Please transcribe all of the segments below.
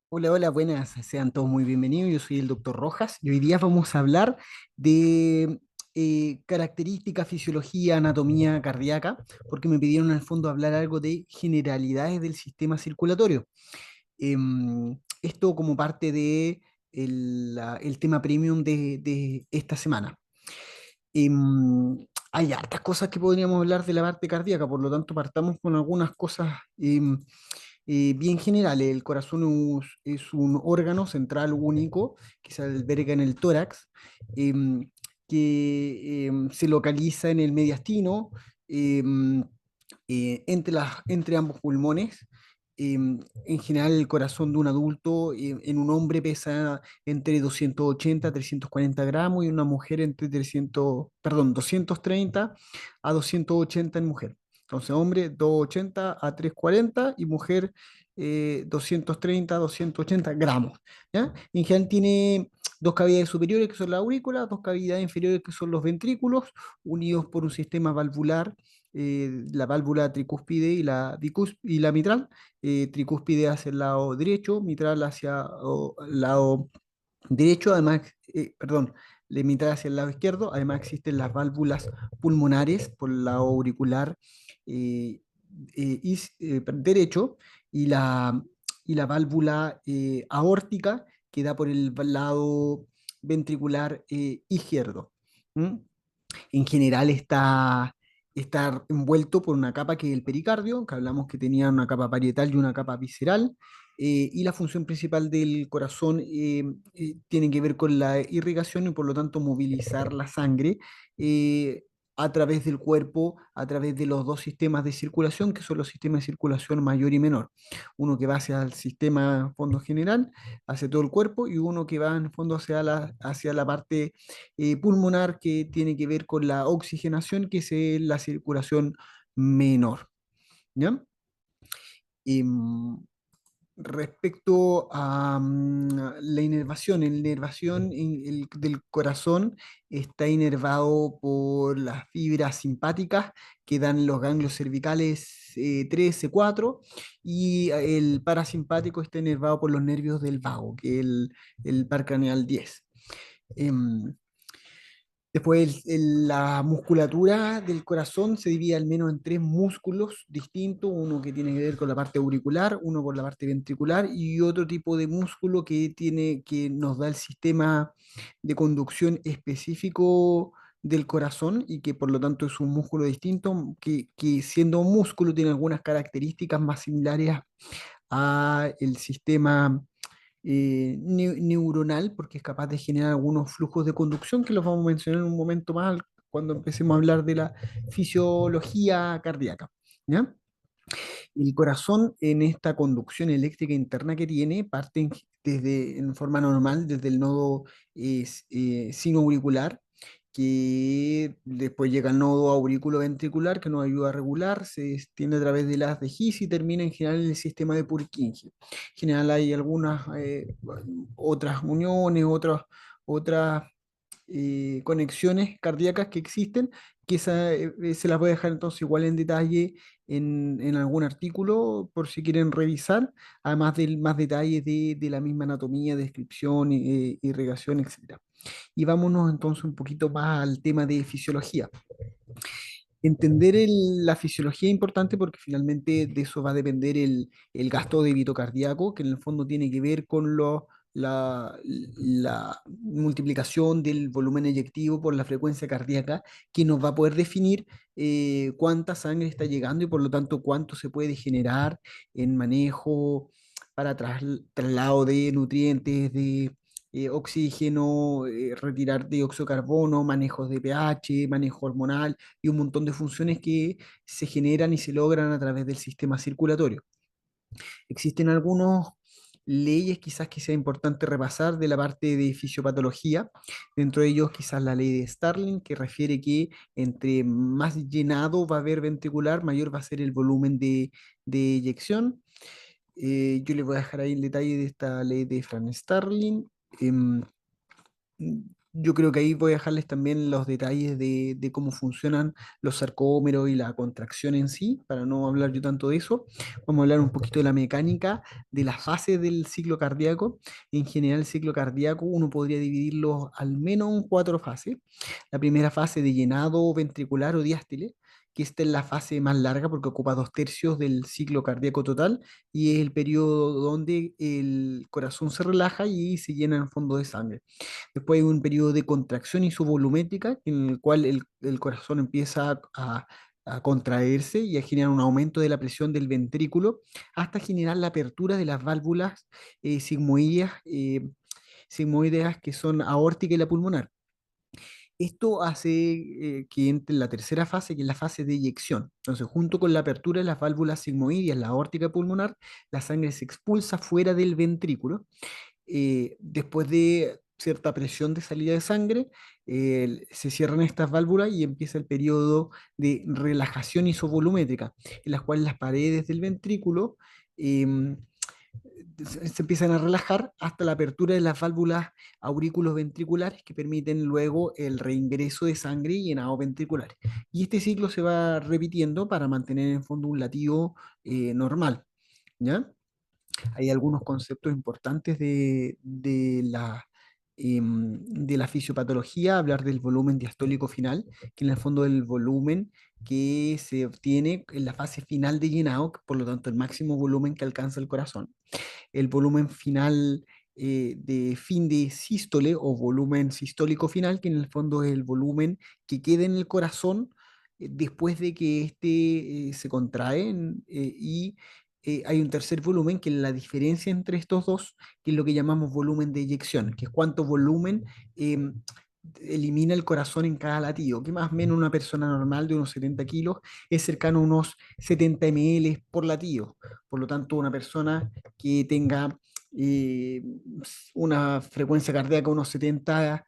Hola, hola, buenas, sean todos muy bienvenidos. Yo soy el doctor Rojas y hoy día vamos a hablar de características, fisiología, anatomía cardíaca, porque me pidieron en el fondo hablar algo de generalidades del sistema circulatorio. Esto como parte de el tema premium de esta semana. Hay hartas cosas que podríamos hablar de la parte cardíaca, por lo tanto partamos con algunas cosas bien generales. El corazón es un órgano central único que se alberga en el tórax, que se localiza en el mediastino, em, entre ambos pulmones. En general, el corazón de un adulto en un hombre pesa entre 280 a 340 gramos y una mujer entre 230 a 280 en mujer. Entonces, hombre 280 a 340 y mujer 230 a 280 gramos. ¿Ya? En general tiene dos cavidades superiores que son la aurícula, dos cavidades inferiores que son los ventrículos, unidos por un sistema valvular, la válvula tricúspide y la mitral, tricúspide hacia el lado derecho, mitral hacia el lado derecho, además, perdón, la mitad hacia el lado izquierdo. Además existen las válvulas pulmonares por el lado auricular eh, derecho, y la válvula aórtica que da por el lado ventricular izquierdo. ¿Mm? En general está envuelto por una capa que es el pericardio, que hablamos que tenía una capa parietal y una capa visceral, y la función principal del corazón tiene que ver con la irrigación y por lo tanto movilizar la sangre eh, a través del cuerpo, a través de los dos sistemas de circulación, que son los sistemas de circulación mayor y menor. Uno que va hacia el sistema fondo general, hacia todo el cuerpo, y uno que va en el fondo hacia la parte pulmonar, que tiene que ver con la oxigenación, que es la circulación menor. ¿Ya? Em, Respecto a la inervación, del corazón está inervado por las fibras simpáticas que dan los ganglios cervicales 3, C4, y el parasimpático está inervado por los nervios del vago, que es el par craneal 10. Em, Después, la musculatura del corazón se divide al menos en tres músculos distintos: uno que tiene que ver con la parte auricular, uno con la parte ventricular y otro tipo de músculo que nos da el sistema de conducción específico del corazón, y que por lo tanto es un músculo distinto, que siendo un músculo tiene algunas características más similares a el sistema neuronal, porque es capaz de generar algunos flujos de conducción que los vamos a mencionar en un momento más cuando empecemos a hablar de la fisiología cardíaca. ¿Ya? El corazón, en esta conducción eléctrica interna que tiene, parte en forma normal desde el nodo sinoauricular, que después llega al nodo auriculoventricular, que nos ayuda a regular, se extiende a través de las de His y termina en general en el sistema de Purkinje. En general hay algunas otras uniones, otras conexiones cardíacas que existen, que se las voy a dejar entonces igual en detalle en algún artículo por si quieren revisar, además de más detalles de la misma anatomía, descripción, irrigación, etc. Y vámonos entonces un poquito más al tema de fisiología. Entender la fisiología es importante porque finalmente de eso va a depender el gasto de débito cardíaco, que en el fondo tiene que ver con la multiplicación del volumen eyectivo por la frecuencia cardíaca, que nos va a poder definir cuánta sangre está llegando y por lo tanto cuánto se puede generar en manejo para traslado de nutrientes, de oxígeno, retirar dióxido de carbono, manejos de pH, manejo hormonal y un montón de funciones que se generan y se logran a través del sistema circulatorio. Existen algunas leyes quizás que sea importante repasar de la parte de fisiopatología, dentro de ellos quizás la ley de Starling, que refiere que entre más llenado va a haber ventricular, mayor va a ser el volumen de eyección. Yo les voy a dejar ahí el detalle de esta ley de Frank Starling. Em, Yo creo que ahí voy a dejarles también los detalles de cómo funcionan los sarcómeros y la contracción en sí, para no hablar yo tanto de eso. Vamos a hablar un poquito de la mecánica, de las fases del ciclo cardíaco. En general, el ciclo cardíaco uno podría dividirlo al menos en cuatro fases. La primera fase de llenado ventricular o diástole, que esta es la fase más larga porque ocupa dos tercios del ciclo cardíaco total y es el periodo donde el corazón se relaja y se llena en fondo de sangre. Después hay un periodo de contracción isovolumétrica en el cual el corazón empieza a contraerse y a generar un aumento de la presión del ventrículo hasta generar la apertura de las válvulas sigmoideas que son aórtica y la pulmonar. Esto hace que entre en la tercera fase, que es la fase de eyección. Entonces, junto con la apertura de las válvulas sigmoideas, la aórtica y pulmonar, la sangre se expulsa fuera del ventrículo después de cierta presión de salida de sangre, se cierran estas válvulas y empieza el periodo de relajación isovolumétrica, en las cuales las paredes del ventrículo em, se empiezan a relajar hasta la apertura de las válvulas aurículos ventriculares que permiten luego el reingreso de sangre y llenado ventriculares. Y este ciclo se va repitiendo para mantener en fondo un latido normal. ¿Ya? Hay algunos conceptos importantes de la fisiopatología, hablar del volumen diastólico final, que en el fondo es el volumen que se obtiene en la fase final de llenado, por lo tanto el máximo volumen que alcanza el corazón. El volumen final de fin de sístole o volumen sistólico final, que en el fondo es el volumen que queda en el corazón después de que éste se contrae y hay un tercer volumen que es la diferencia entre estos dos, que es lo que llamamos volumen de eyección, que es cuánto volumen eh, elimina el corazón en cada latido, que más o menos una persona normal de unos 70 kilos es cercano a unos 70 ml por latido. Por lo tanto, una persona que tenga eh, una frecuencia cardíaca de unos 70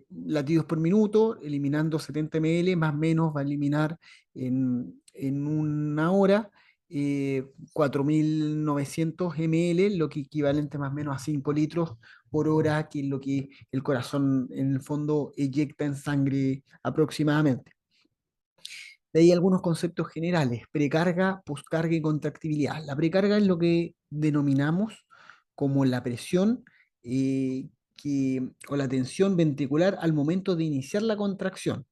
latidos por minuto, eliminando 70 ml, más o menos va a eliminar en una hora 4.900 ml, lo que equivalente más o menos a 5 litros por hora, que es lo que el corazón en el fondo eyecta en sangre aproximadamente. De ahí algunos conceptos generales: precarga, poscarga y contractibilidad. La precarga es lo que denominamos como la presión o la tensión ventricular al momento de iniciar la contracción,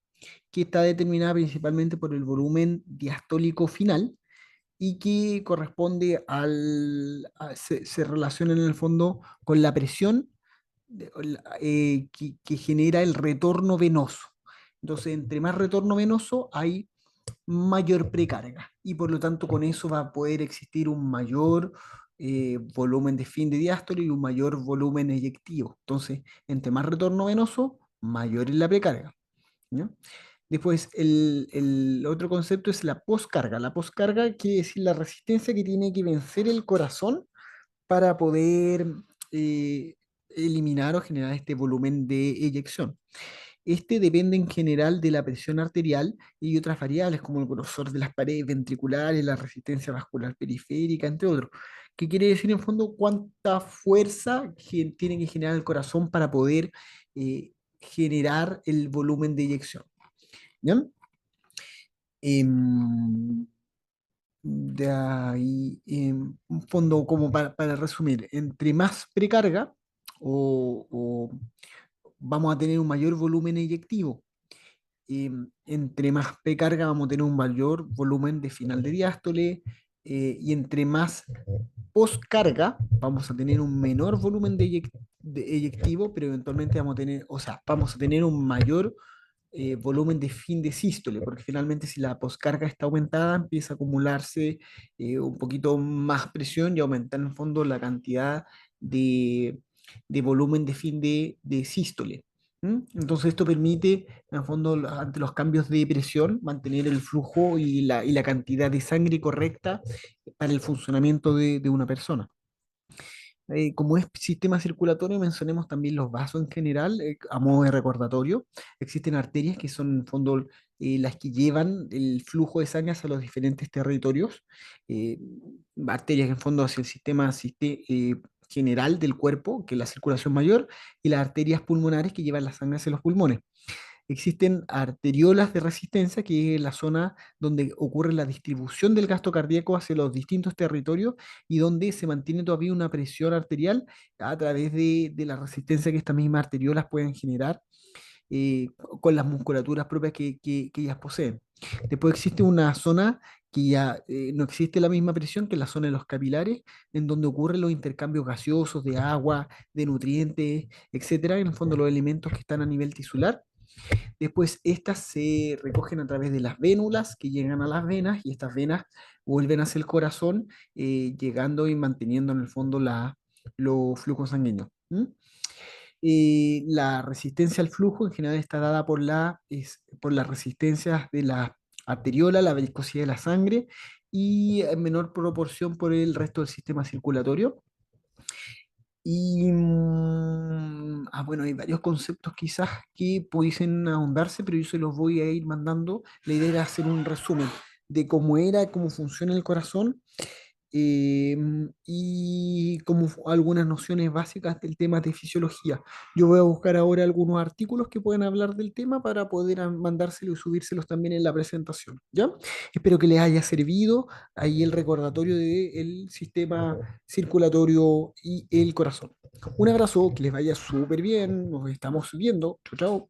que está determinada principalmente por el volumen diastólico final y que corresponde se relaciona en el fondo con la presión que genera el retorno venoso. Entonces, entre más retorno venoso hay mayor precarga y por lo tanto con eso va a poder existir un mayor volumen de fin de diástole y un mayor volumen eyectivo. Entonces, entre más retorno venoso, mayor es la precarga. ¿Ya? Después, el otro concepto es la poscarga. La poscarga quiere decir la resistencia que tiene que vencer el corazón para poder eh, eliminar o generar este volumen de eyección. Este depende en general de la presión arterial y otras variables como el grosor de las paredes ventriculares, la resistencia vascular periférica, entre otros. ¿Qué quiere decir en fondo? Cuánta fuerza tiene que generar el corazón para poder generar el volumen de eyección. ¿Ya? Em, de ahí, un fondo como para resumir, entre más precarga o vamos a tener un mayor volumen eyectivo. Entre más precarga vamos a tener un mayor volumen de final de diástole y entre más postcarga vamos a tener un menor volumen de eyectivo, pero eventualmente vamos a tener, o sea, vamos a tener un mayor volumen de fin de sístole, porque finalmente si la poscarga está aumentada, empieza a acumularse un poquito más presión y aumentar en el fondo la cantidad de, de volumen de fin de sístole. ¿Mm? Entonces esto permite, en el fondo, ante los cambios de presión, mantener el flujo y la cantidad de sangre correcta para el funcionamiento de una persona. Como es sistema circulatorio, mencionemos también los vasos en general, a modo de recordatorio. Existen arterias que son, en fondo, las que llevan el flujo de sangre hacia los diferentes territorios. Eh, Arterias que, en fondo, hacia el sistema general del cuerpo, que es la circulación mayor, y las arterias pulmonares que llevan la sangre hacia los pulmones. Existen arteriolas de resistencia, que es la zona donde ocurre la distribución del gasto cardíaco hacia los distintos territorios y donde se mantiene todavía una presión arterial a través de la resistencia que estas mismas arteriolas pueden generar con las musculaturas propias que ellas poseen. Después existe una zona que ya no existe la misma presión, que es la zona de los capilares, en donde ocurren los intercambios gaseosos de agua, de nutrientes, etcétera, en el fondo los elementos que están a nivel tisular. Después estas se recogen a través de las vénulas que llegan a las venas y estas venas vuelven hacia el corazón, llegando y manteniendo en el fondo los flujos sanguíneos. ¿Mm? La resistencia al flujo en general está dada por las resistencias de la arteriola, la viscosidad de la sangre y en menor proporción por el resto del sistema circulatorio. Bueno, hay varios conceptos quizás que pudiesen ahondarse, pero yo se los voy a ir mandando. La idea era hacer un resumen de cómo era, cómo funciona el corazón y como algunas nociones básicas del tema de fisiología. Yo voy a buscar ahora algunos artículos que puedan hablar del tema para poder mandárselos y subírselos también en la presentación, ¿ya? Espero que les haya servido ahí el recordatorio del sistema circulatorio y el corazón. Un abrazo, que les vaya súper bien, nos estamos viendo. Chao, chao.